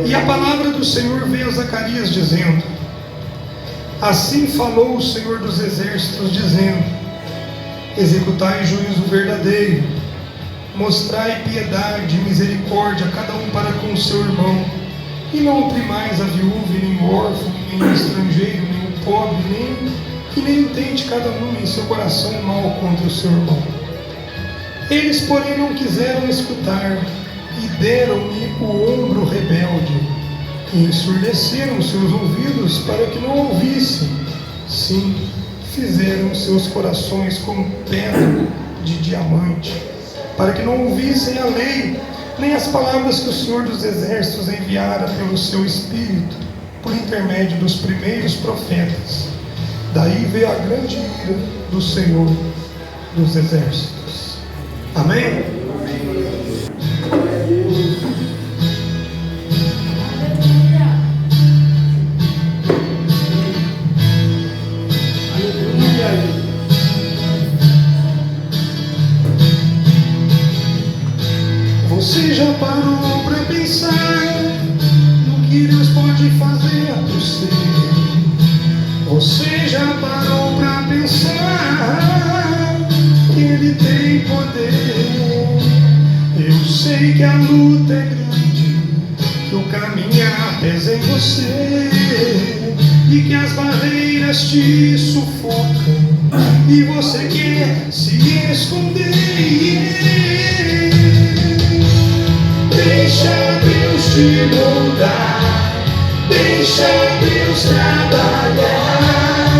E a palavra do Senhor veio a Zacarias dizendo: assim falou o Senhor dos exércitos, dizendo: executai juízo verdadeiro, mostrai piedade e misericórdia cada um para com o seu irmão, e não oprimais a viúva, nem o órfão, nem o estrangeiro, nem o pobre, nem tente cada um em seu coração mal contra o seu irmão. Eles, porém, não quiseram escutar, e deram-me o ombro rebelde, e ensurdeceram seus ouvidos para que não ouvissem. Sim, fizeram seus corações como pedra de diamante, para que não ouvissem a lei, nem as palavras que o Senhor dos Exércitos enviara pelo seu Espírito, por intermédio dos primeiros profetas. Daí veio a grande ira do Senhor dos Exércitos. Amém? Você já parou para pensar no que Deus pode fazer por você? Você já parou para pensar que Ele tem poder? Eu sei que a luta é grande, que o caminhar pesa em você, e que as barreiras te sufocam, e você quer se esconder. Deixa Deus te moldar, deixa Deus trabalhar,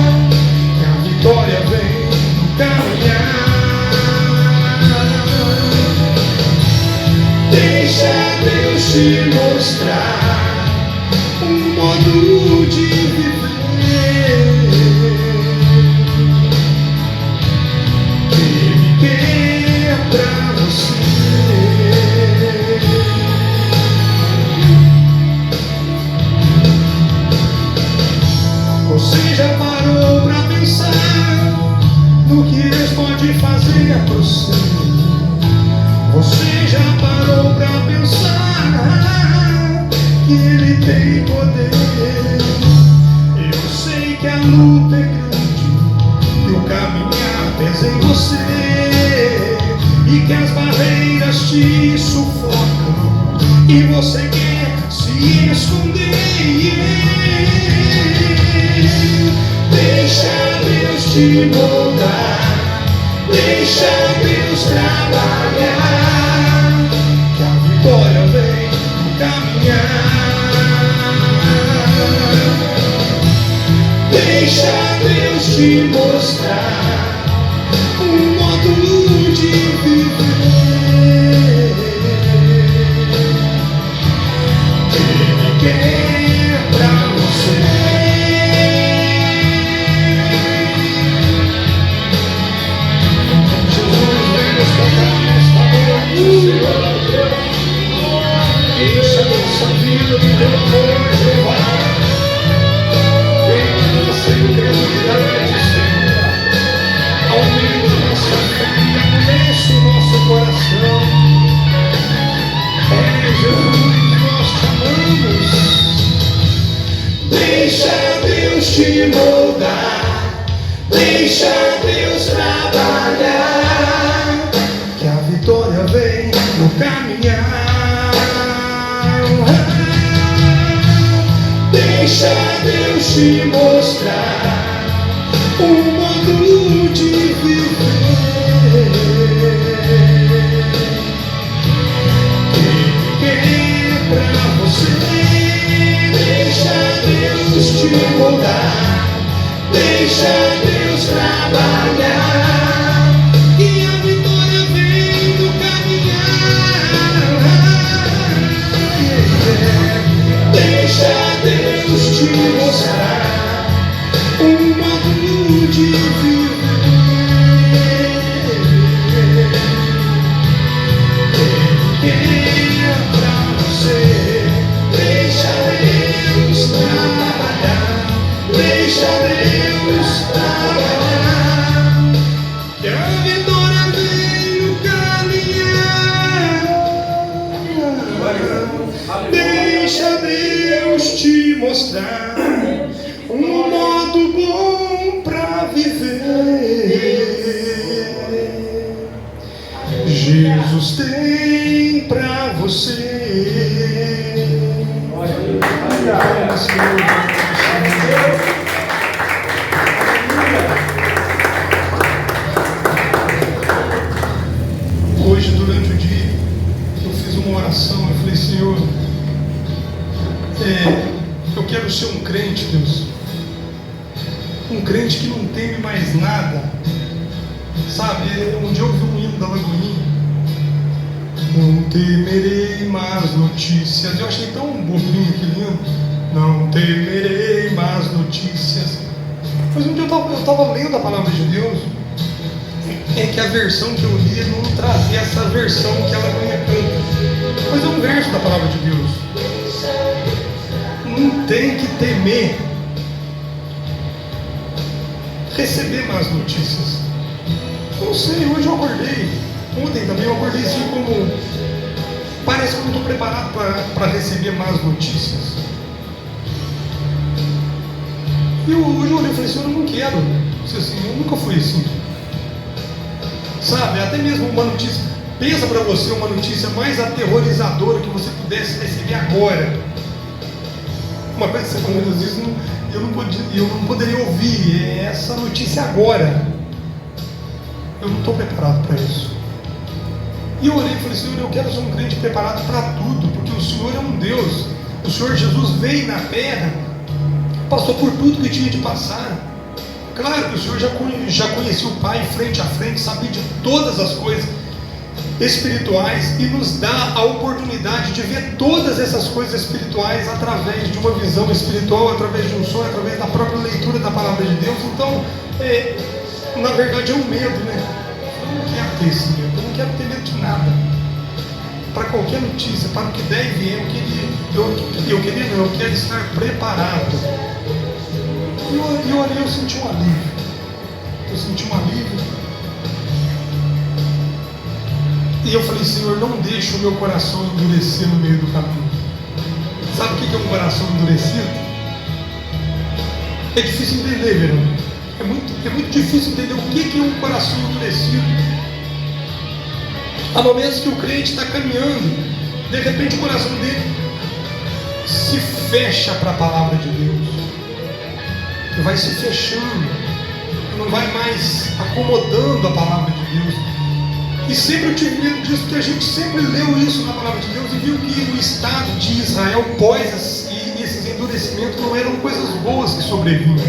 que a vitória vem no caminhar. Deixa Deus te mostrar um modo de viver que Ele quer pra você. Você já parou para pensar no que Deus pode fazer por você? Você já parou para pensar que Ele tem poder? Eu sei que a luta é grande, que o caminhar pesa em você, e que as barreiras te sufocam, e você quer se esconder. Deixa Deus te moldar, deixa Deus trabalhar, que a vitória vem no caminhar. Deixa Deus te mostrar um modo de viver que Ele quer pra você. Deixa a nossa vida no teu amor, Jeová. Vem com nossa incredulidade, Senhor. Aumenta nossa fé, amolece o nosso coração. Jesus, nós te amamos. Deixa Deus te moldar, deixa Deus trabalhar, que a vitória vem no caminhar. Deixa Deus te mostrar um modo de viver que Ele quer pra você. Deixa Deus te moldar, deixa Deus trabalhar, que a vitória vem do caminhar. Deixa Deus te mostrar um modo de viver que Ele quer pra você. Deixa Deus trabalhar, deixa Deus trabalhar, mostrar um modo bom pra viver. Jesus tem pra você. Hoje, durante o dia, eu fiz uma oração. Eu falei: Senhor, eu quero ser um crente, Deus, um crente que não teme mais nada. Sabe, um dia eu ouvi um hino da Lagoinha: não temerei más notícias. Eu achei tão bobinho aquele hino. Não temerei más notícias. Mas um dia eu estava lendo a palavra de Deus, é que a versão que eu lia não trazia essa versão que ela canta. Mas é um verso da palavra de Deus. Não tem que temer receber más notícias. Eu não sei, hoje eu acordei, ontem também eu acordei assim como, parece que eu não estou preparado para receber más notícias. E hoje eu olhei e falei: Senhor, eu não quero ser assim, eu nunca fui assim. Sabe, até mesmo uma notícia, pensa para você uma notícia mais aterrorizadora que você pudesse receber agora. Uma coisa que você falou, às vezes eu não poderia ouvir essa notícia agora. Eu não estou preparado para isso. E eu orei e falei: Senhor, eu quero ser um crente preparado para tudo, porque o Senhor é um Deus. O Senhor Jesus veio na terra, passou por tudo que tinha de passar. Claro que o Senhor já conhecia o Pai frente a frente, sabia de todas as coisas espirituais e nos dá a oportunidade de ver todas essas coisas espirituais através de uma visão espiritual, através de um sonho, através da própria leitura da palavra de Deus. Então, na verdade é um medo, né? Eu não quero ter esse medo, eu não quero ter medo de nada. Para qualquer notícia, para o que der e vier, eu quero estar preparado. E eu olhei, eu senti um alívio. E eu falei: Senhor, não deixe o meu coração endurecer no meio do caminho. Sabe o que é um coração endurecido? É difícil entender, verão. É muito difícil entender o que é um coração endurecido. Há momentos que o crente está caminhando, de repente o coração dele se fecha para a palavra de Deus. E vai se fechando, não vai mais acomodando a palavra de Deus. E sempre eu tive medo disso, porque a gente sempre leu isso na palavra de Deus e viu que o Estado de Israel pós esses endurecimentos não eram coisas boas que sobrevinham.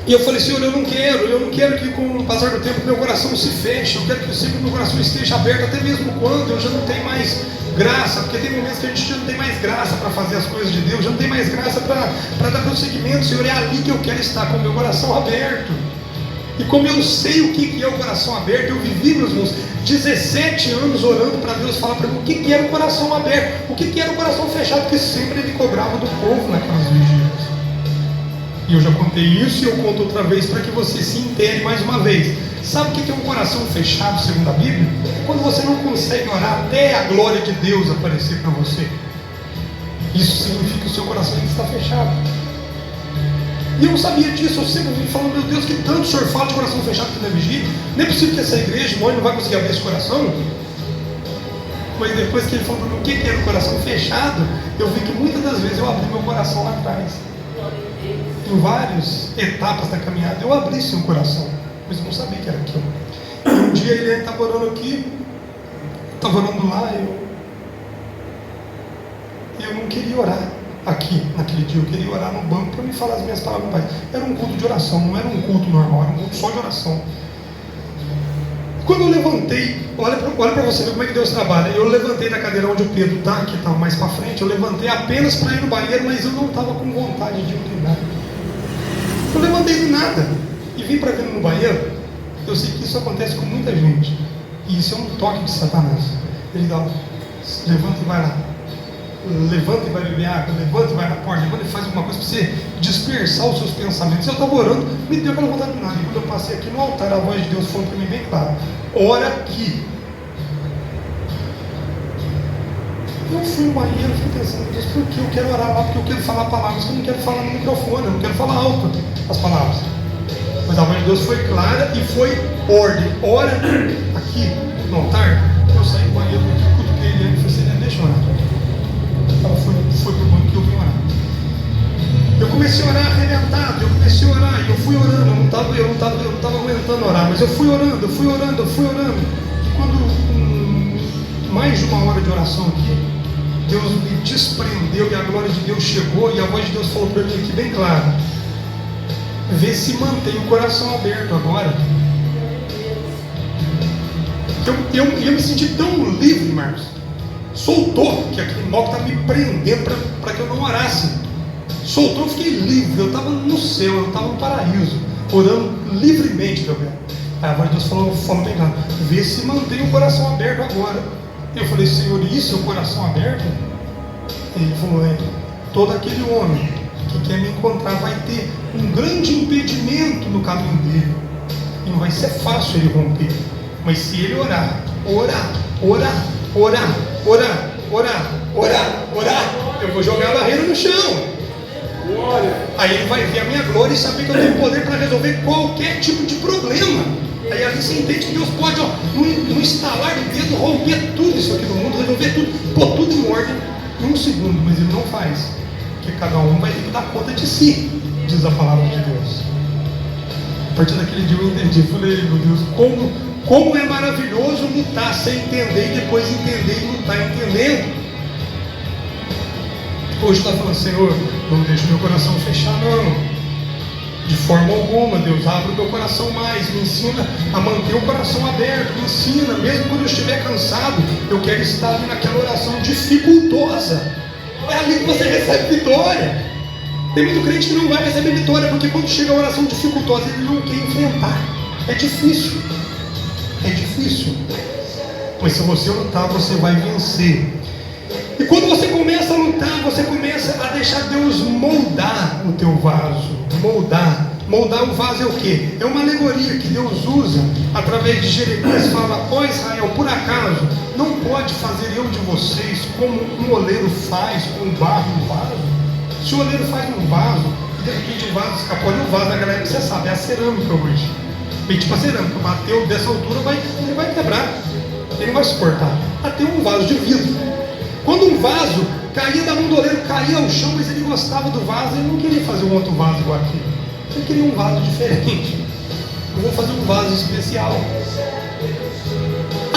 E eu falei: Senhor, eu não quero que com o passar do tempo meu coração se feche. Eu quero que sempre meu coração esteja aberto, até mesmo quando eu já não tenho mais graça, porque tem momentos que a gente já não tem mais graça para fazer as coisas de Deus, já não tem mais graça para dar prosseguimento. Senhor, é ali que eu quero estar, com o meu coração aberto. E como eu sei o que é o coração aberto, eu vivi, meus irmãos, 17 anos orando para Deus falar para mim o que era o coração aberto, o que era o coração fechado, porque sempre Ele cobrava do povo naquelas vigílias. E eu já contei isso e eu conto outra vez para que você se intere mais uma vez. Sabe o que é um coração fechado, segundo a Bíblia? É quando você não consegue orar até a glória de Deus aparecer para você. Isso significa que o seu coração está fechado. E eu não sabia disso, eu sempre vim falando: meu Deus, que tanto o Senhor fala de coração fechado aqui na vigília. Nem é possível que essa igreja, nós não vai conseguir abrir esse coração. Mas depois que Ele falou para mim o que era o coração fechado, eu vi que muitas das vezes eu abri meu coração lá atrás. Em várias etapas da caminhada eu abri seu coração, mas eu não sabia que era aquilo. E um dia ele estava orando aqui, estava orando lá, e eu não queria orar aqui naquele dia, eu queria orar no banco para me falar as minhas palavras. Pai, era um culto de oração, não era um culto normal, era um culto só de oração. Quando eu levantei, olha para você ver como é que Deus trabalha. Eu levantei da cadeira onde o Pedro está, que estava mais para frente. Eu levantei apenas para ir no banheiro, mas eu não estava com vontade de urinar. Eu levantei do nada e vim para vir no banheiro. Eu sei que isso acontece com muita gente, e isso é um toque de Satanás. Ele dá: levanta e vai lá, levanta e vai beber água, levanta e vai na porta, levanta e faz alguma coisa para você dispersar os seus pensamentos. Eu estava orando, me deu aquela vontade de nada. E quando eu passei aqui no altar, a voz de Deus falou para mim bem claro: ora aqui. Eu fui no banheiro, fiquei pensando, Deus, por que eu quero orar lá? Porque eu quero falar palavras que eu não quero falar no microfone, eu não quero falar alto as palavras. Mas a voz de Deus foi clara e foi ordem. Ora aqui no altar. Eu saí do banheiro, cutuquei ele e falei assim, deixa eu orar. Ela foi pro banco que eu vim orar. Eu comecei a orar arrebentado, eu comecei a orar, e eu fui orando, eu não estava aguentando orar, mas eu fui orando. E quando mais de uma hora de oração aqui, Deus me desprendeu e a glória de Deus chegou e a voz de Deus falou para mim aqui bem claro: vê se mantém o coração aberto agora. Eu me senti tão livre, Marcos. Soltou, que aquele mal estava me prendendo para que eu não orasse. Soltou, eu fiquei livre. Eu estava no céu, eu estava no paraíso, orando livremente, meu bem. Aí a voz de Deus falou bem lá: vê se mantém o coração aberto agora. Eu falei: Senhor, isso é o coração aberto? Ele falou: todo aquele homem que quer me encontrar vai ter um grande impedimento no caminho dele, e não vai ser fácil ele romper. Mas se ele orar, eu vou jogar a barreira no chão. Aí ele vai ver a minha glória e saber que eu tenho poder para resolver qualquer tipo de problema. Aí a gente se entende que Deus pode, no instalar do dedo, romper tudo isso aqui no mundo, resolver tudo, pôr tudo em ordem em um segundo, mas Ele não faz, porque cada um vai ter que dar conta de si, diz a palavra de Deus. A partir daquele dia eu entendi, falei: meu Deus, como é maravilhoso lutar sem entender e depois entender e lutar entendendo. Hoje está falando: Senhor, não deixe meu coração fechar, não. De forma alguma, Deus, abre o meu coração mais, me ensina a manter o coração aberto, me ensina, mesmo quando eu estiver cansado, eu quero estar ali naquela oração dificultosa. É ali que você recebe vitória. Tem muito crente que não vai receber vitória, porque quando chega a oração dificultosa, ele não quer enfrentar. É difícil. Mas se você lutar, você vai vencer. E quando você começa a lutar, você começa a deixar Deus moldar o teu vaso. Moldar o vaso é o quê? É uma alegoria que Deus usa através de Jeremias. Fala: ó Israel, por acaso não pode fazer eu de vocês como um oleiro faz com barro no vaso? Se o oleiro faz um vaso e de repente o vaso escapou, o vaso da galera, você sabe, é a cerâmica hoje. Bem tipo a cerâmica, bateu dessa altura, ele vai quebrar, ele não vai suportar. Até um vaso de vidro. Quando um vaso caía da mão do oleiro, caía ao chão, mas ele gostava do vaso, ele não queria fazer um outro vaso igual aquele. Ele queria um vaso diferente. Eu vou fazer um vaso especial.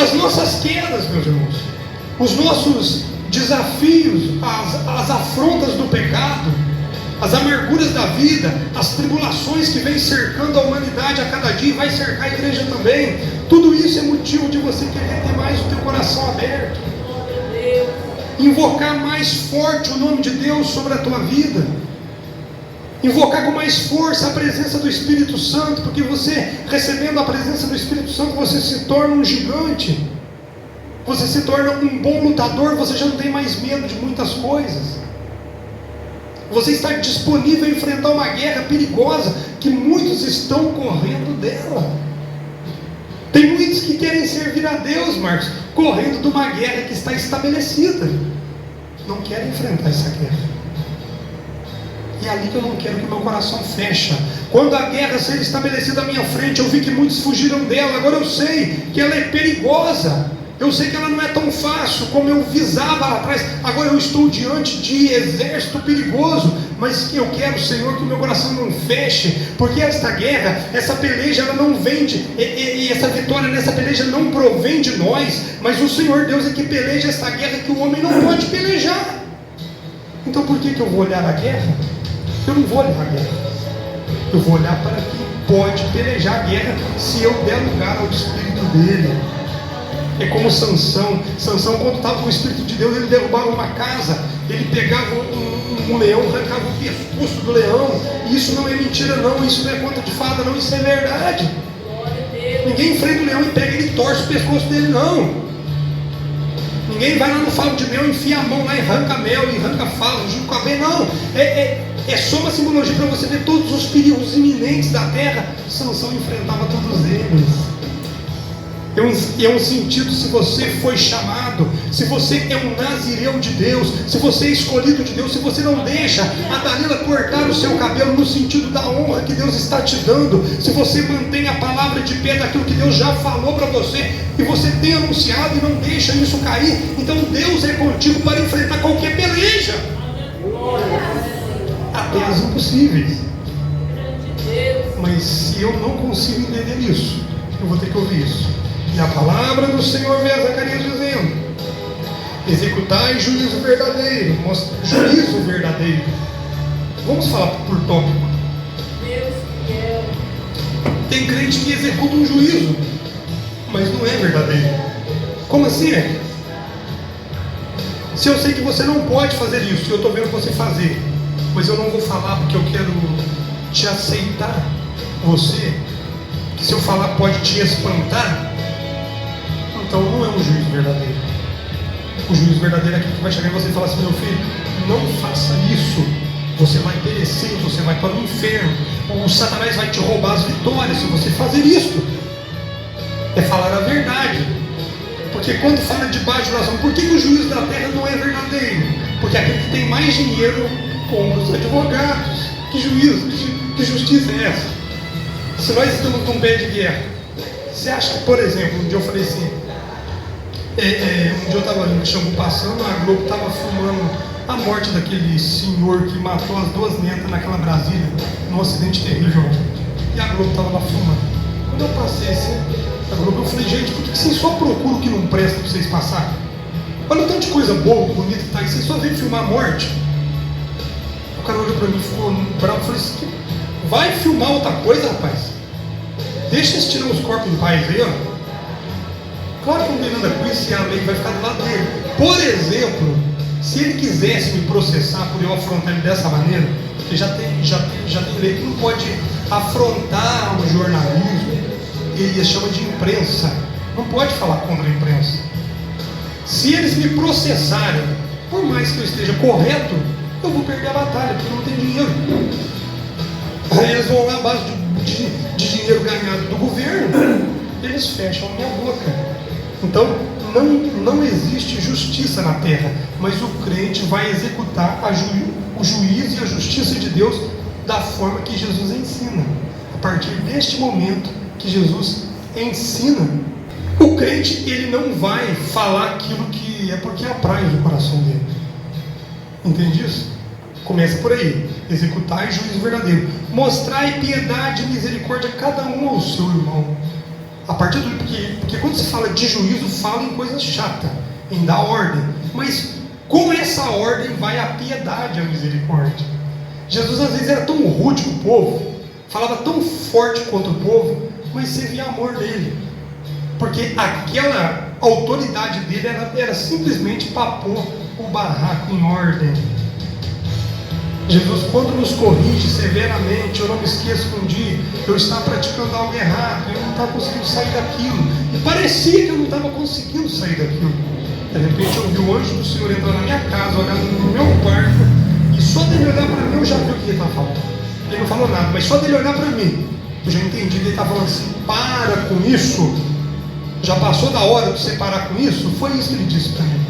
As nossas quedas, meus irmãos, os nossos desafios, as afrontas do pecado, as amarguras da vida, as tribulações que vêm cercando a humanidade a cada dia e vai cercar a igreja também, tudo isso é motivo de você querer ter mais o teu coração aberto, invocar mais forte o nome de Deus sobre a tua vida, invocar com mais força a presença do Espírito Santo, porque você, recebendo a presença do Espírito Santo, você se torna um gigante, você se torna um bom lutador, você já não tem mais medo de muitas coisas, você está disponível a enfrentar uma guerra perigosa que muitos estão correndo dela. Tem muitos que querem servir a Deus, Marcos, correndo de uma guerra que está estabelecida, não querem enfrentar essa guerra. E é ali que eu não quero que meu coração feche. Quando a guerra ser estabelecida à minha frente, eu vi que muitos fugiram dela. Agora eu sei que ela é perigosa. Eu sei que ela não é tão fácil como eu visava lá atrás. Agora eu estou diante de exército perigoso. Mas eu quero, Senhor, que o meu coração não feche. Porque esta guerra, essa peleja, ela não vem e essa vitória nessa peleja não provém de nós. Mas o Senhor Deus é que peleja esta guerra que o homem não pode pelejar. Então por que eu vou olhar a guerra? Eu não vou olhar a guerra. Eu vou olhar para quem pode pelejar a guerra se eu der lugar ao Espírito dele. É como Sansão, quando estava com o Espírito de Deus, ele derrubava uma casa, ele pegava um leão, arrancava o pescoço do leão, e isso não é mentira não, isso não é conta de fada não, isso é verdade. Ninguém enfrenta o leão e pega ele e torce o pescoço dele não. Ninguém vai lá no favo de mel, enfia a mão lá e arranca mel, e arranca favo junto com a abelha, não. É só uma simbologia para você ver todos os perigos iminentes da terra. Sansão enfrentava todos eles. É um sentido, se você foi chamado abençoado, se você é um nazireu de Deus, se você é escolhido de Deus, se você não deixa a Dalila cortar o seu cabelo no sentido da honra que Deus está te dando, se você mantém a palavra de pé daquilo que Deus já falou para você, e você tem anunciado e não deixa isso cair, então Deus é contigo para enfrentar qualquer peleja, até as impossíveis. Mas se eu não consigo entender isso, eu vou ter que ouvir isso. E a palavra do Senhor veio a Zacarias dizendo: executai juízo verdadeiro. Juízo verdadeiro. Vamos falar por tópico. Tem crente que executa um juízo, mas não é verdadeiro. Como assim é? Se eu sei que você não pode fazer isso, e eu estou vendo você fazer, mas eu não vou falar porque eu quero te aceitar, você, que se eu falar pode te espantar, então não é um juízo verdadeiro. O juízo verdadeiro é aquele que vai chegar em você e falar assim: meu filho, não faça isso, você vai perecer, você vai para o inferno, o Satanás vai te roubar as vitórias se você fazer isso. É falar a verdade. Porque quando fala de bajulação, por que o juízo da terra não é verdadeiro? Porque aquele que tem mais dinheiro compra os advogados. Que juízo, que justiça é essa? Se nós estamos num pé de guerra, você acha que, por exemplo, um dia eu falei assim, um dia eu estava ali no Xambu passando, a Globo estava filmando a morte daquele senhor que matou as 2 netas naquela Brasília, num acidente terrível, e a Globo estava lá filmando. Quando eu passei assim, a Globo, eu falei: gente, por que vocês só procuram o que não presta para vocês passarem? Olha o tanto de coisa boa, bonita que está aí, vocês só vêm filmar a morte. O cara olhou para mim, ficou bravo, eu falei assim: vai filmar outra coisa, rapaz? Deixa eles tirar os corpos em paz aí, ó. Claro que não tem nada com isso, e a lei vai ficar do lado dele. Por exemplo, se ele quisesse me processar por eu afrontar ele dessa maneira, porque já tem lei que não pode afrontar o jornalismo, ele chama de imprensa, não pode falar contra a imprensa. Se eles me processarem, por mais que eu esteja correto, eu vou perder a batalha, porque eu não tenho dinheiro. Aí eles vão lá à base de dinheiro ganhado do governo, eles fecham a minha boca. Então, não existe justiça na terra, mas o crente vai executar o juízo e a justiça de Deus da forma que Jesus ensina. A partir deste momento que Jesus ensina, o crente, ele não vai falar aquilo que é porque apraz o coração dele. Entende isso? Começa por aí: executai juízo verdadeiro, mostrai piedade e misericórdia a cada um ao seu irmão. A partir do porque quando se fala de juízo, fala em coisa chata, em dar ordem, mas com essa ordem vai a piedade e a misericórdia. Jesus às vezes era tão rude com o povo, falava tão forte contra o povo, mas você via amor dele, porque aquela autoridade dele era simplesmente para pôr o barraco em ordem. Jesus, quando nos corrige severamente, eu não me esqueço que um dia eu estava praticando algo errado, eu não estava conseguindo sair daquilo, e parecia que eu não estava conseguindo sair daquilo. De repente eu vi o anjo do Senhor entrar na minha casa, olhar no meu quarto, e só dele olhar para mim eu já vi o que ele estava falando. Ele não falou nada, mas só dele olhar para mim, eu já entendi que ele estava falando assim: para com isso, já passou da hora de você parar com isso. Foi isso que ele disse para mim,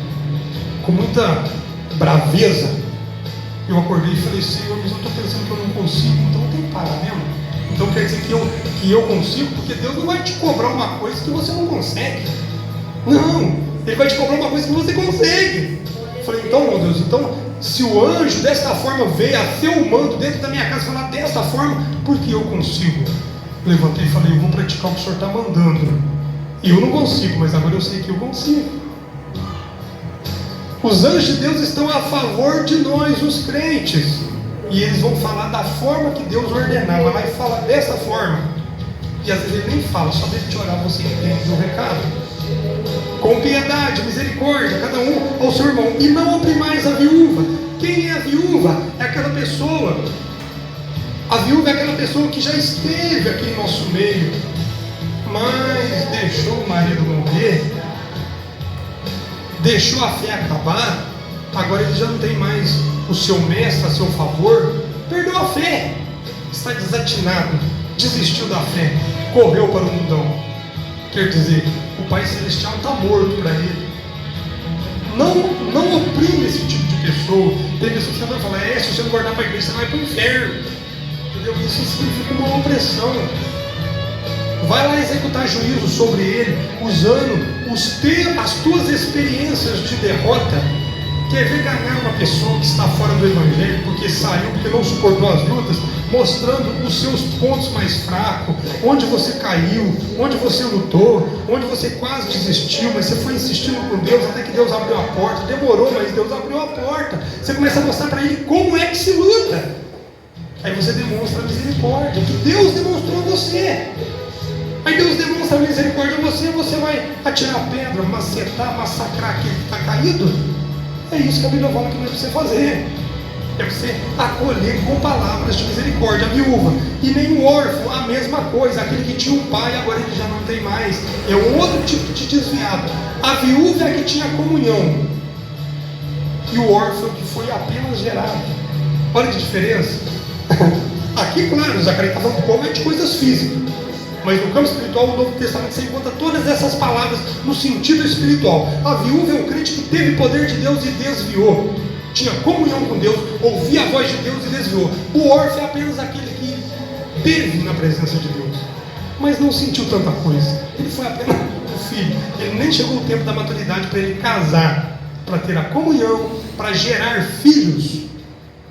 com muita braveza. Eu acordei e falei: Senhor, mas eu estou pensando que eu não consigo, então eu tenho que parar mesmo. Então quer dizer que eu consigo, porque Deus não vai te cobrar uma coisa que você não consegue. Não, Ele vai te cobrar uma coisa que você consegue. Eu falei: então, meu Deus, então se o anjo desta forma veio a ser humano dentro da minha casa falar desta forma, porque eu consigo. Levantei e falei: eu vou praticar o que o Senhor está mandando. E eu não consigo, mas agora eu sei que eu consigo. Os anjos de Deus estão a favor de nós, os crentes, e eles vão falar da forma que Deus ordenava. Lá e fala dessa forma, e às vezes ele nem fala, só dele te orar você entende o recado. Com piedade, misericórdia, cada um ao seu irmão, e não oprimais a viúva. Quem é a viúva? É aquela pessoa, a viúva é aquela pessoa que já esteve aqui em nosso meio, mas deixou o marido morrer, deixou a fé acabar, agora ele já não tem mais o seu mestre a seu favor, perdeu a fé, está desatinado, desistiu da fé, correu para o mundão. Quer dizer, o Pai Celestial está morto para ele. Não oprime esse tipo de pessoa. Tem pessoas que vão falar, se você não guardar para a igreja, você vai para o inferno. Entendeu? Isso significa uma opressão. Vai lá executar juízo sobre ele, usando as tuas experiências de derrota. Quer ver ganhar uma pessoa que está fora do evangelho, porque saiu, porque não suportou as lutas, mostrando os seus pontos mais fracos, onde você caiu, onde você lutou, onde você quase desistiu, mas você foi insistindo com Deus, até que Deus abriu a porta. Demorou, mas Deus abriu a porta. Você começa a mostrar para ele como é que se luta. Aí você demonstra a misericórdia que Deus demonstrou a você. Aí Deus demonstra a misericórdia a você, você vai atirar pedra, macetar, massacrar aquele que está caído. É isso que a Bíblia fala que não é para você fazer. É para você acolher com palavras de misericórdia a viúva. E nem o órfão, a mesma coisa. Aquele que tinha um pai, agora ele já não tem mais. É um outro tipo de desviado. A viúva é a que tinha comunhão. E o órfão que foi apenas gerado. Olha que diferença. Aqui, claro, Zacarias está falando de coisas físicas. Mas no campo espiritual, o Novo Testamento, você encontra todas essas palavras no sentido espiritual. A viúva é um crente que teve poder de Deus e desviou. Tinha comunhão com Deus, ouvia a voz de Deus e desviou. O órfão é apenas aquele que teve na presença de Deus, mas não sentiu tanta coisa. Ele foi apenas um filho. Ele nem chegou o tempo da maturidade para ele casar, para ter a comunhão, para gerar filhos.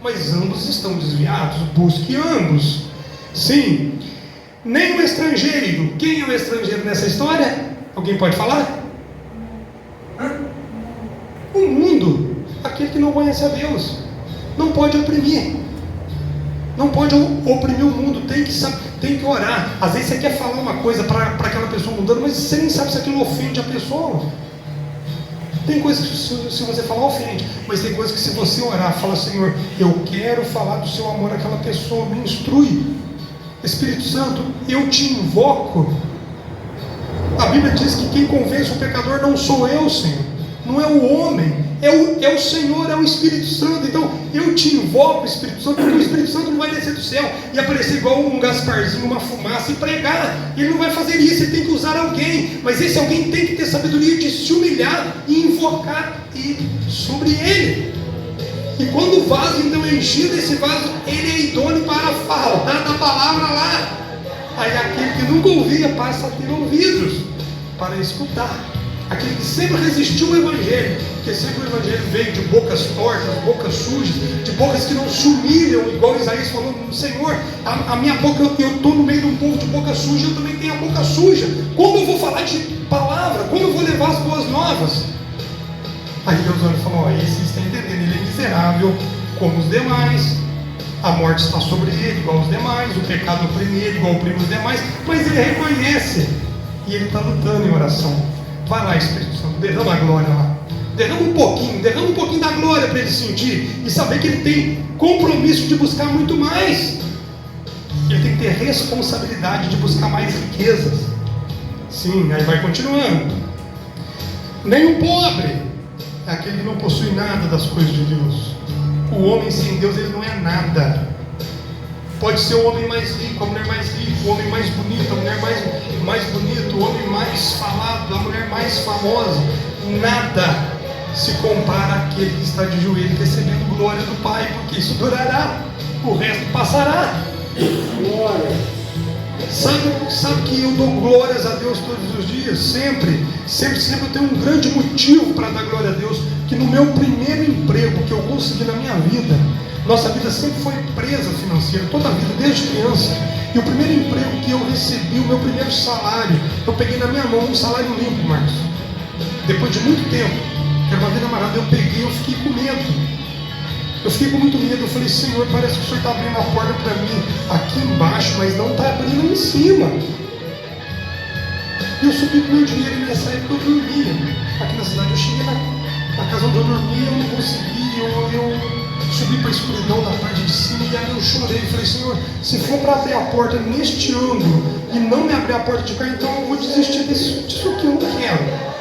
Mas ambos estão desviados. Busque ambos. Sim. Nem o estrangeiro. Quem é o estrangeiro nessa história? Alguém pode falar? O mundo. Aquele que não conhece a Deus. Não pode oprimir. Não pode oprimir o mundo. Tem que orar. Às vezes você quer falar uma coisa para aquela pessoa mudando, mas você nem sabe se aquilo ofende a pessoa. Tem coisas que se você falar ofende, mas tem coisas que se você orar, fala: Senhor, eu quero falar do seu amor àquela pessoa, me instrui. Espírito Santo, eu te invoco. A Bíblia diz que quem convence o pecador não sou eu, Senhor, não é o homem, é o Senhor, é o Espírito Santo. Então eu te invoco, Espírito Santo, porque o Espírito Santo não vai descer do céu e aparecer igual um Gasparzinho, uma fumaça e pregar. Ele não vai fazer isso, ele tem que usar alguém, mas esse alguém tem que ter sabedoria de se humilhar e invocar sobre ele. E quando o vaso então é enchido, esse vaso, ele é idôneo para falar da palavra lá. Aí aquele que nunca ouvia passa a ter ouvidos para escutar. Aquele que sempre resistiu ao Evangelho, porque sempre o Evangelho veio de bocas tortas, bocas sujas, de bocas que não se humilham, igual Isaías falou: Senhor, a minha boca, eu estou no meio de um povo de boca suja, eu também tenho a boca suja. Como eu vou falar de palavra? Como eu vou levar as boas novas? Aí Deus olha e falou: esse está entendendo, ele é miserável como os demais, a morte está sobre ele igual os demais, o pecado oprime ele igual oprime os demais, mas ele reconhece e ele está lutando em oração. Vai lá, Espírito Santo, derrama a glória lá, derrama um pouquinho da glória para ele sentir e saber que ele tem compromisso de buscar muito mais. Ele tem que ter responsabilidade de buscar mais riquezas. Sim, aí vai continuando. Nem o pobre é aquele que não possui nada das coisas de Deus. O homem sem Deus, ele não é nada. Pode ser o homem mais rico, a mulher mais rica, o homem mais bonito, a mulher mais bonita, o homem mais falado, a mulher mais famosa. Nada se compara àquele que está de joelho recebendo glória do Pai, porque isso durará, o resto passará. Glória. Sabe que eu dou glórias a Deus todos os dias? Sempre eu tenho um grande motivo para dar glória a Deus. Que no meu primeiro emprego que eu consegui na minha vida, nossa vida sempre foi presa financeira, toda a vida, desde criança. E o primeiro emprego que eu recebi, o meu primeiro salário, eu peguei na minha mão um salário limpo, Marcos. Depois de muito tempo, que era uma vida amarada, eu peguei, eu fiquei com medo. Eu fiquei com muito medo. Eu falei: Senhor, parece que o Senhor está abrindo a porta para mim aqui embaixo, mas não está abrindo em cima. E eu subi com o meu dinheiro e nessa época eu dormia. Aqui na cidade eu cheguei na casa onde eu dormia, eu não consegui, eu subi para a escuridão da parte de cima e aí eu chorei. Falei: Senhor, se for para abrir a porta neste ângulo e não me abrir a porta de cá, então eu vou desistir disso que eu não quero.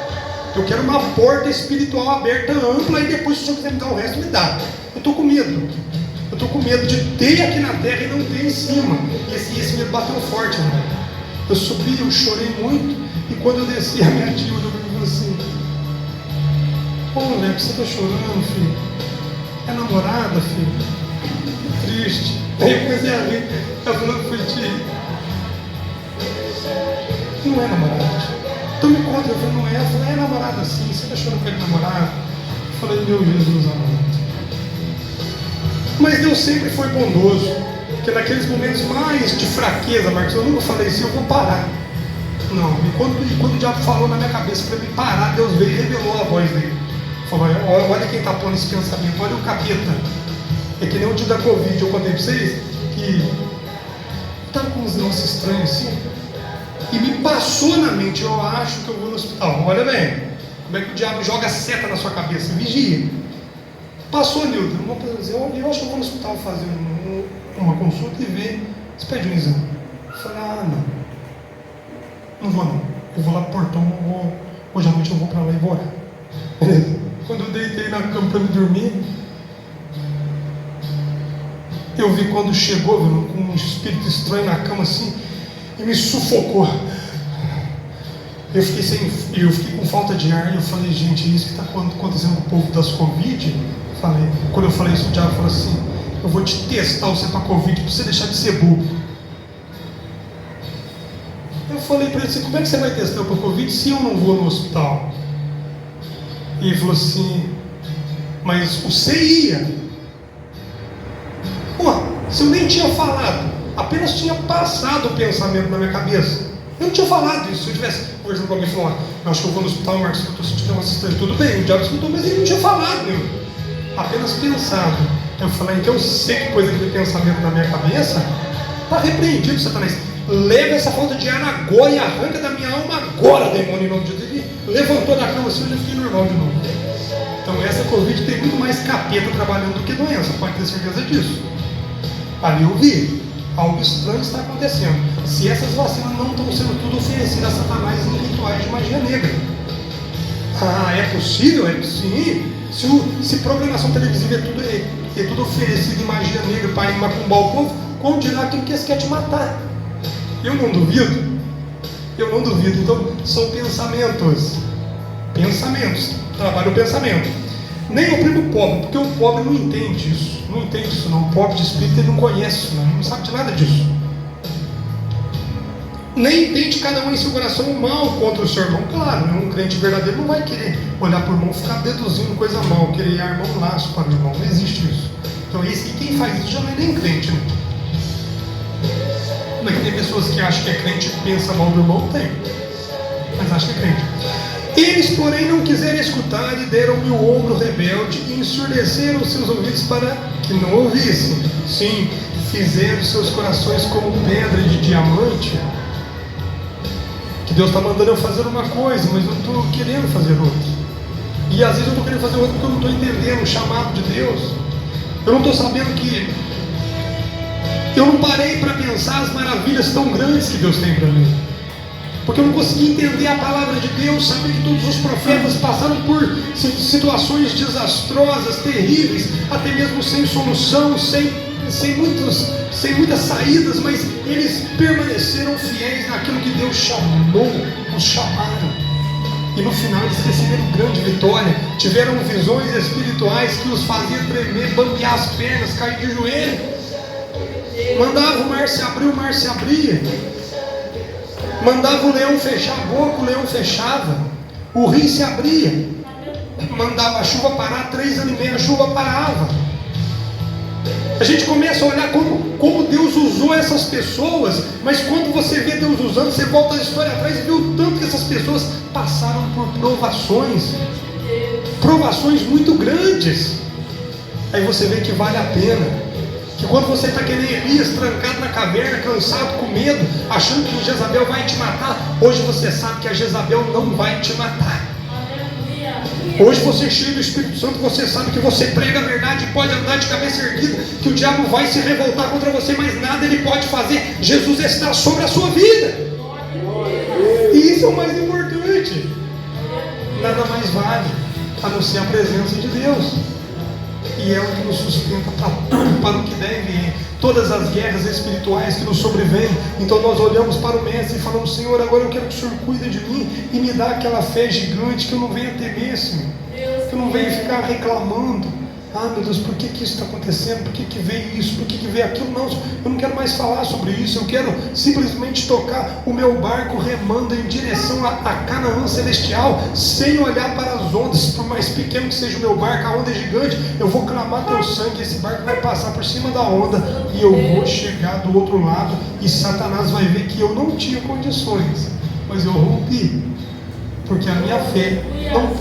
Eu quero uma porta espiritual aberta, ampla, e depois, se o Senhor quiser me dar o resto, me dá. Eu estou com medo. Eu estou com medo de ter aqui na terra e não ter em cima. E esse medo bateu forte, irmão. Eu subi, eu chorei muito. E quando eu desci, a minha tia olhou para mim e falou assim: Ô mulher, você está chorando, filho? É namorada, filho? Triste. Aí eu comecei a rir. Ela falou que foi tio. Não é namorada. Então me conta, eu falei, não é. Ela falou, é namorada sim. Você está chorando com ele namorado? Eu falei, meu Jesus amado. Mas Deus sempre foi bondoso. Porque naqueles momentos mais de fraqueza, Marcos, eu nunca falei assim, eu vou parar. Não, e quando o diabo falou na minha cabeça para mim parar, Deus veio e revelou a voz dele. Falou, olha quem está pondo esse pensamento, olha o capeta. É que nem o dia da Covid, eu contei para vocês, que estava com uns negócios estranhos assim, e me passou na mente, eu acho que eu vou no hospital. Olha bem, como é que o diabo joga seta na sua cabeça, vigia. Passou, Nilton, eu acho que eu vou no hospital fazer uma consulta e ver se pede um exame. Eu falei, não vou não. Eu vou lá pro portão, hoje à noite eu vou para lá e vou orar. Beleza? Quando eu deitei na cama para me dormir, eu vi quando chegou, com um espírito estranho na cama assim, e me sufocou. Eu fiquei com falta de ar, e eu falei, gente, é isso que está acontecendo com o povo das Covid? Quando eu falei isso, o diabo falou assim, eu vou te testar você para Covid, para você deixar de ser bobo. Eu falei para ele assim, como é que você vai testar para Covid se eu não vou no hospital? E ele falou assim, mas você ia. Pô, se eu nem tinha falado, apenas tinha passado o pensamento na minha cabeça. Eu não tinha falado isso. Se eu tivesse conversando com alguém e falando, eu acho que eu vou no hospital, Marcos, eu estou sentindo uma assistência. Tudo bem, o diabo escutou, mas ele não tinha falado, meu. Apenas pensado. Eu falei, então eu sei que pôs aquele pensamento na minha cabeça, está repreendido, Satanás. Leva essa falta de ar agora e arranca da minha alma agora, demônio, em nome de Deus. Ele levantou da cama assim, eu já fiquei normal de novo. Então essa Covid tem muito mais capeta trabalhando do que doença, pode ter certeza disso. Ali eu vi, algo estranho está acontecendo. Se essas vacinas não estão sendo tudo oferecidas a Satanás em rituais de magia negra. É possível? Sim. Se programação televisiva é tudo oferecido em magia negra para macumbar o povo, como dirá aquilo que eles querem te matar? Eu não duvido. Então, são pensamentos. Trabalha o pensamento. Nem o primo pobre, porque o pobre não entende isso. O pobre de espírito, ele não conhece isso, não sabe de nada disso. Nem entende cada um em seu coração o mal contra o seu irmão. Claro, um crente verdadeiro não vai querer olhar para o irmão e ficar deduzindo coisa mal, querer armar um laço para o irmão. Não existe isso. Então, quem faz isso já não é nem crente, né? Mas tem pessoas que acham que é crente e pensa mal do irmão, tem. Mas acham que é crente. Eles, porém, não quiseram escutar e deram-lhe o ombro rebelde e ensurdeceram seus ouvidos para que não ouvissem. Sim, fizeram seus corações como pedra de diamante. Que Deus está mandando eu fazer uma coisa, mas eu estou querendo fazer outra. E às vezes eu estou querendo fazer outra porque eu não estou entendendo o chamado de Deus. Eu não estou sabendo que... Eu não parei para pensar as maravilhas tão grandes que Deus tem para mim. Porque eu não consegui entender a palavra de Deus, saber que todos os profetas passaram por situações desastrosas, terríveis, até mesmo sem solução, sem muitas saídas, mas eles permaneceram fiéis naquilo que Deus chamou, os chamaram. E no final eles receberam grande vitória, tiveram visões espirituais que os faziam tremer, bambear as pernas, cair de joelho. Mandava o mar se abrir, o mar se abria. Mandava o leão fechar a boca, o leão fechava. O rio se abria. Mandava a chuva parar, 3 anos e meio a chuva parava. A gente começa a olhar como Deus usou essas pessoas, mas quando você vê Deus usando, você volta a história atrás e vê o tanto que essas pessoas passaram por provações muito grandes. Aí você vê que vale a pena. Que quando você está que nem Elias, trancado na caverna, cansado, com medo, achando que Jezabel vai te matar, hoje você sabe que a Jezabel não vai te matar. Hoje você é cheio do Espírito Santo, você sabe que você prega a verdade e pode andar de cabeça erguida, que o diabo vai se revoltar contra você, mas nada ele pode fazer. Jesus está sobre a sua vida. E isso é o mais importante. Nada mais vale a não ser a presença de Deus. E é o que nos sustenta para o que deve, todas as guerras espirituais que nos sobrevêm. Então nós olhamos para o Mestre e falamos: Senhor, agora eu quero que o Senhor cuide de mim e me dá aquela fé gigante que eu não venha temer, Senhor. Eu não venho ficar reclamando. Ah, meu Deus, por que isso está acontecendo? Por que veio isso? Por que veio aquilo? Não, eu não quero mais falar sobre isso. Eu quero simplesmente tocar o meu barco remando em direção a Canaã celestial, sem olhar para as ondas. Por mais pequeno que seja o meu barco, a onda é gigante, eu vou clamar teu sangue, esse barco vai passar por cima da onda e eu vou chegar do outro lado, e Satanás vai ver que eu não tinha condições, mas eu rompi, porque a minha fé não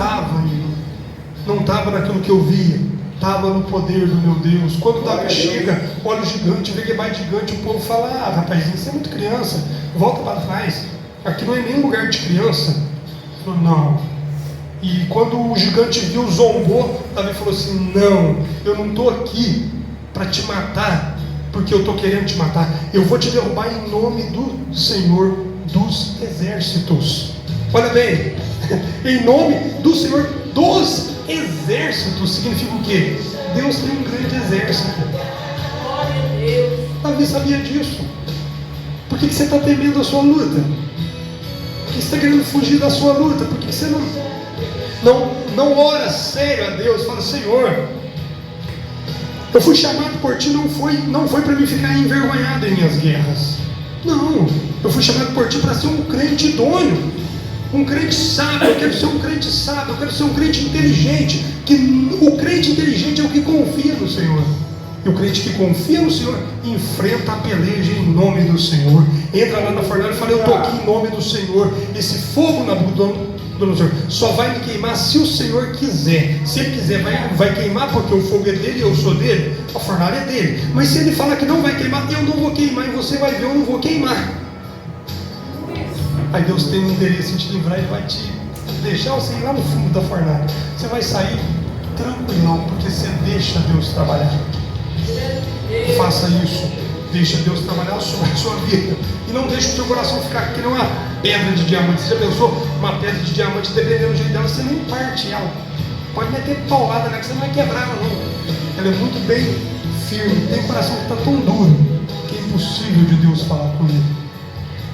estava naquilo que eu via, estava no poder do meu Deus. Quando Davi chega, olha o gigante, vê que vai gigante, o povo fala: ah, rapazinho, você é muito criança, volta para trás, aqui não é nem lugar de criança. Ele falou: não. E quando o gigante viu, zombou, Davi falou assim: não, eu não estou aqui para te matar, porque eu estou querendo te matar, eu vou te derrubar em nome do Senhor dos exércitos. Olha bem, em nome do Senhor dos exércitos significa o quê? Deus tem um grande exército. Davi sabia disso. Por que você está temendo a sua luta? Por que você está querendo fugir da sua luta? Por que você não ora sério a Deus? Fala: Senhor, eu fui chamado por ti, não foi para mim ficar envergonhado em minhas guerras. Não, eu fui chamado por ti para ser um crente idôneo, um crente sábio. Eu quero ser um crente sábio, eu quero ser um crente inteligente. Que o crente inteligente é o que confia no Senhor. E o crente que confia no Senhor enfrenta a peleja em nome do Senhor. Entra lá na fornalha e fala: eu estou aqui em nome do Senhor. Esse fogo na do Senhor só vai me queimar se o Senhor quiser. Se Ele quiser, vai queimar, porque o fogo é dele e eu sou dele. A fornalha é dele. Mas se Ele falar que não vai queimar, eu não vou queimar, e você vai ver, eu não vou queimar. Aí Deus tem um interesse em te livrar, Ele vai te deixar você ir lá no fundo da fornalha. Você vai sair tranquilão, porque você deixa Deus trabalhar. Faça isso. Deixa Deus trabalhar sobre a sua vida. E não deixe o seu coração ficar que nem uma pedra de diamante. Você já pensou? Uma pedra de diamante, dependendo do jeito dela, você nem parte ela. Pode meter paulada nela, que você não vai quebrar ela, não. Ela é muito bem firme. Tem um coração que está tão duro que é impossível de Deus falar com ele.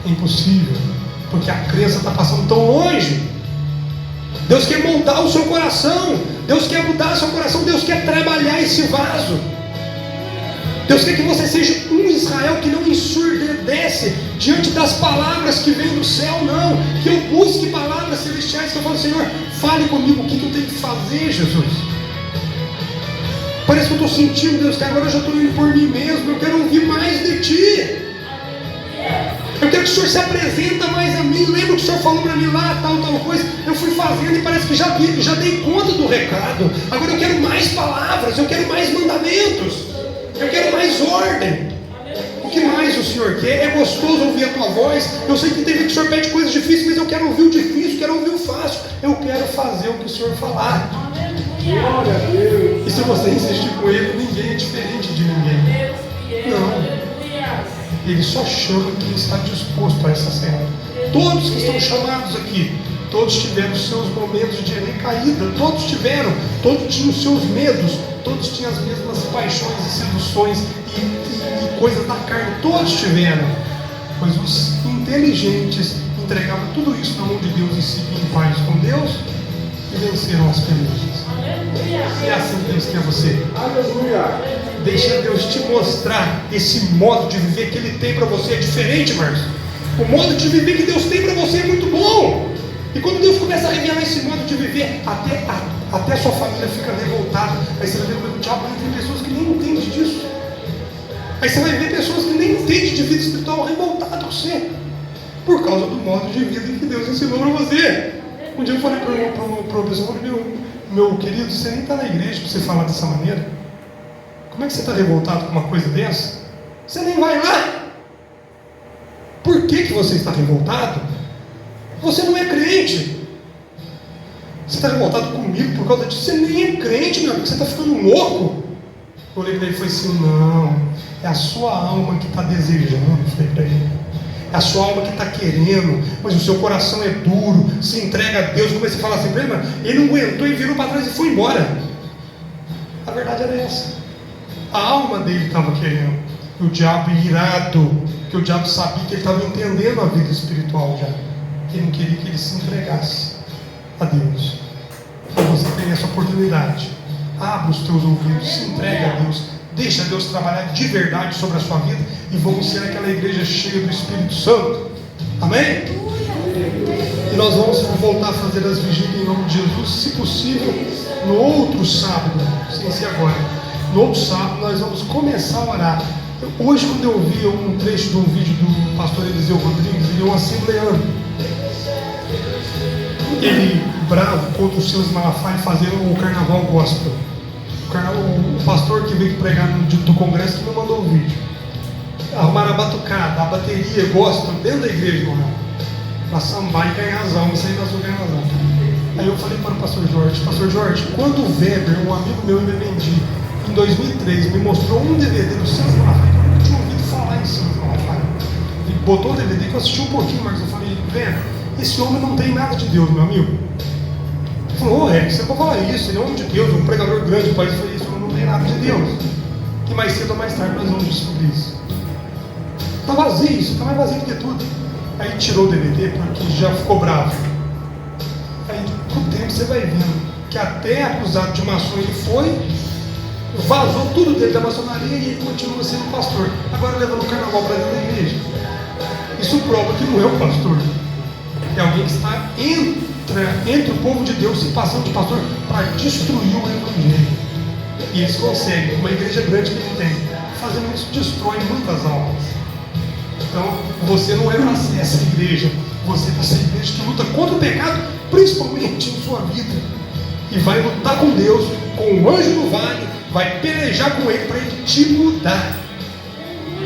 É impossível. Porque a crença está passando tão longe. Deus quer moldar o seu coração. Deus quer mudar o seu coração. Deus quer trabalhar esse vaso. Deus quer que você seja um Israel que não ensurdece diante das palavras que vêm do céu, não. Que eu busque palavras celestiais, que eu falo: Senhor, fale comigo, o que eu tenho que fazer, Jesus? Parece que eu estou sentindo, Deus, que agora eu já estou indo por mim mesmo. Eu quero ouvir mais de Ti. Eu quero que o Senhor se apresenta mais a mim. Lembra que o Senhor falou para mim lá, tal coisa. Eu fui fazendo e parece que já dei conta do recado. Agora eu quero mais palavras, eu quero mais mandamentos. Eu quero mais ordem. O que mais o Senhor quer? É gostoso ouvir a tua voz. Eu sei que tem que o Senhor pede coisas difíceis, mas eu quero ouvir o difícil, quero ouvir o fácil. Eu quero fazer o que o Senhor falar. Glória a Deus. E se você insistir com Ele, ninguém é diferente de ninguém. Não. Ele só chama quem está disposto a essa cena. Todos que estão chamados aqui, todos tiveram seus momentos de recaída. Todos tiveram. Todos tinham seus medos. Todos tinham as mesmas paixões e seduções e coisas da carne. Todos tiveram. Mas os inteligentes entregavam tudo isso na mão de Deus e seguiam em paz com Deus e venceram as pelejas. É assim que Deus quer você. Aleluia. Deixa Deus te mostrar esse modo de viver que Ele tem para você. É diferente, Marcos. O modo de viver que Deus tem para você é muito bom. E quando Deus começa a revelar esse modo de viver, até a sua família fica revoltada. Aí você vai ver o diabo, tem pessoas que nem entendem disso. Aí você vai ver pessoas que nem entendem de vida espiritual revoltadas com você, por causa do modo de vida que Deus ensinou para você. Um dia eu falei para uma pessoa: meu querido, você nem está na igreja para você falar dessa maneira. Como é que você está revoltado com uma coisa dessa? Você nem vai lá. Por que você está revoltado? Você não é crente. Você está revoltado comigo por causa disso? Você nem é crente, meu amigo. Você está ficando louco. Eu olhei para ele e falei assim: não, é a sua alma que está desejando. Eu falei para ele: é a sua alma que está querendo, mas o seu coração é duro. Se entrega a Deus. Comecei a falar assim para ele, mas ele não aguentou e virou para trás e foi embora. A verdade era essa. A alma dele estava querendo. E o diabo irado, porque o diabo sabia que ele estava entendendo a vida espiritual já. Ele não queria que ele se entregasse a Deus. Então você tem essa oportunidade. Abra os teus ouvidos, se entregue a Deus, deixa Deus trabalhar de verdade sobre a sua vida e vamos ser aquela igreja cheia do Espírito Santo. Amém? E nós vamos voltar a fazer as vigílias em nome de Jesus, se possível, no outro sábado, sem ser agora. No outro sábado nós vamos começar a orar. Hoje, quando eu vi um trecho de um vídeo do pastor Eliseu Rodrigues, ele é um assembleano. Ele, bravo contra o Silas Malafaia, fazendo o carnaval gospel. O pastor que veio pregar no dia do congresso que me mandou o vídeo. Arrumaram a batucada, a bateria gospel dentro da igreja, irmão. Pra sambar e ganhar as almas, sair das ruas ganhar as almas. Aí eu falei para o pastor Jorge, quando o Weber, um amigo meu em Bebendi, em 2003, me mostrou um DVD do Silas Malafaia, que eu nunca tinha ouvido falar em Silas Malafaia. Ele botou o DVD que eu assisti um pouquinho, mas eu falei, Weber, esse homem não tem nada de Deus, meu amigo. Ele falou, você pode falar isso, ele é um homem de Deus, um pregador grande do país. Eu falei, isso não tem nada de Deus. Que mais cedo ou mais tarde nós vamos descobrir isso. Está vazio isso, está mais vazio do que tudo. Aí tirou o DVD porque já ficou bravo. Aí com o tempo você vai vendo que até acusado de maçom ele foi, vazou tudo dele da maçonaria e ele continua sendo pastor. Agora levando o carnaval para dentro da igreja. Isso prova que não é o pastor. É alguém que está entre o povo de Deus se passando de pastor para destruir o evangelho. E eles conseguem, uma igreja grande que ele tem, fazendo isso destrói muitas almas. Então, você não é para ser essa igreja, você é para ser igreja que luta contra o pecado, principalmente em sua vida. E vai lutar com Deus, com o anjo no vale, vai pelejar com ele para ele te mudar.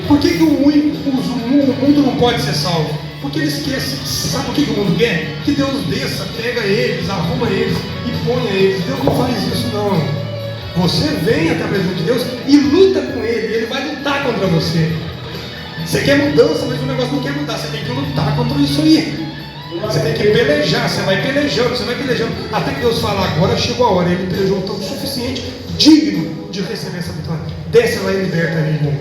Por que o mundo não pode ser salvo? Porque eles querem, sabe o que o mundo quer? Que Deus desça, pega eles, arruma eles e ponha eles. Deus não faz isso não. Você vem até a presença de Deus e luta com ele, ele vai lutar contra você. Você quer mudança, mas o negócio não quer mudar, você tem que lutar contra isso aí. Você tem que pelejar, você vai pelejando, até que Deus fala, agora chegou a hora, ele pelejou tanto suficiente, digno de receber essa vitória. Desce lá e liberta ele, irmão.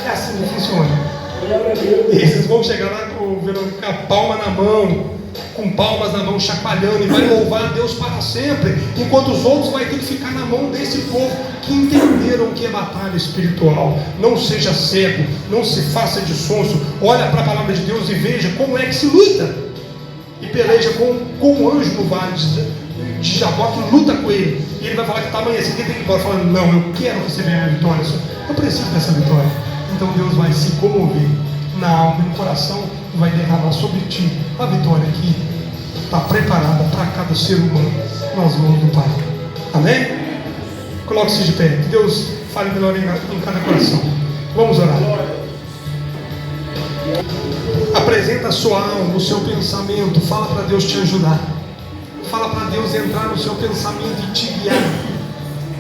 É assim que funciona. E esses vão chegar lá com a palma na mão, com palmas na mão, chacoalhando, e vai louvar a Deus para sempre, enquanto os outros vai ter que ficar na mão desse povo que entenderam o que é batalha espiritual. Não seja cego, não se faça de sonso, olha para a palavra de Deus e veja como é que se luta, e peleja com o anjo no vale de Jabó, que luta com ele, e ele vai falar que está amanhecendo, ele tem que ir embora falando, não, eu quero receber a minha vitória, eu preciso dessa vitória. Então Deus vai se comover na alma e no coração e vai derramar sobre ti a vitória que está preparada para cada ser humano nas mãos do Pai. Amém? Coloque-se de pé. Que Deus fale melhor em cada coração. Vamos orar. Apresenta a sua alma, o seu pensamento. Fala para Deus te ajudar. Fala para Deus entrar no seu pensamento e te guiar.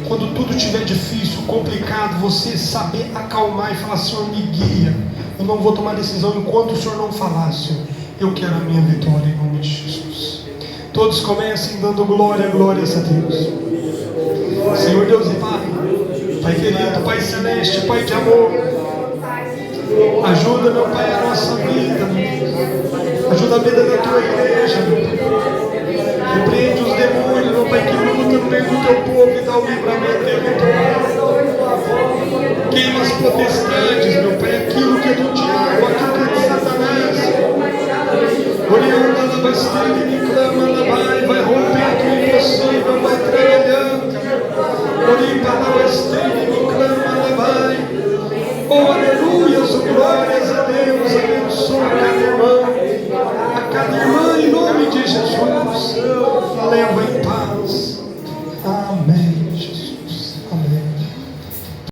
Quando tudo estiver difícil, complicado, você saber acalmar e falar, Senhor, me guia. Eu não vou tomar decisão enquanto o Senhor não falar, Senhor. Eu quero a minha vitória em nome de Jesus. Todos comecem dando glórias a Deus. Senhor Deus e Pai, Pai querido, Pai celeste, Pai de amor, ajuda, meu Pai, a nossa vida, ajuda a vida da tua igreja, meu Pai. Repreende os demônios, meu Pai, que lutam no meio do teu povo e dá o livramento e a vitória. Queima as potestades, meu Pai, aquilo que é do diabo, aquilo que é de Satanás. Orianda, labastante, me clama, labai, vai rompendo o impossível, vai trabalhando. Oripa, labastante, me clama, labai. Oh, aleluias, oh, glórias a Deus, abençoa cada irmã, em nome de Jesus. Leva em paz. Amém.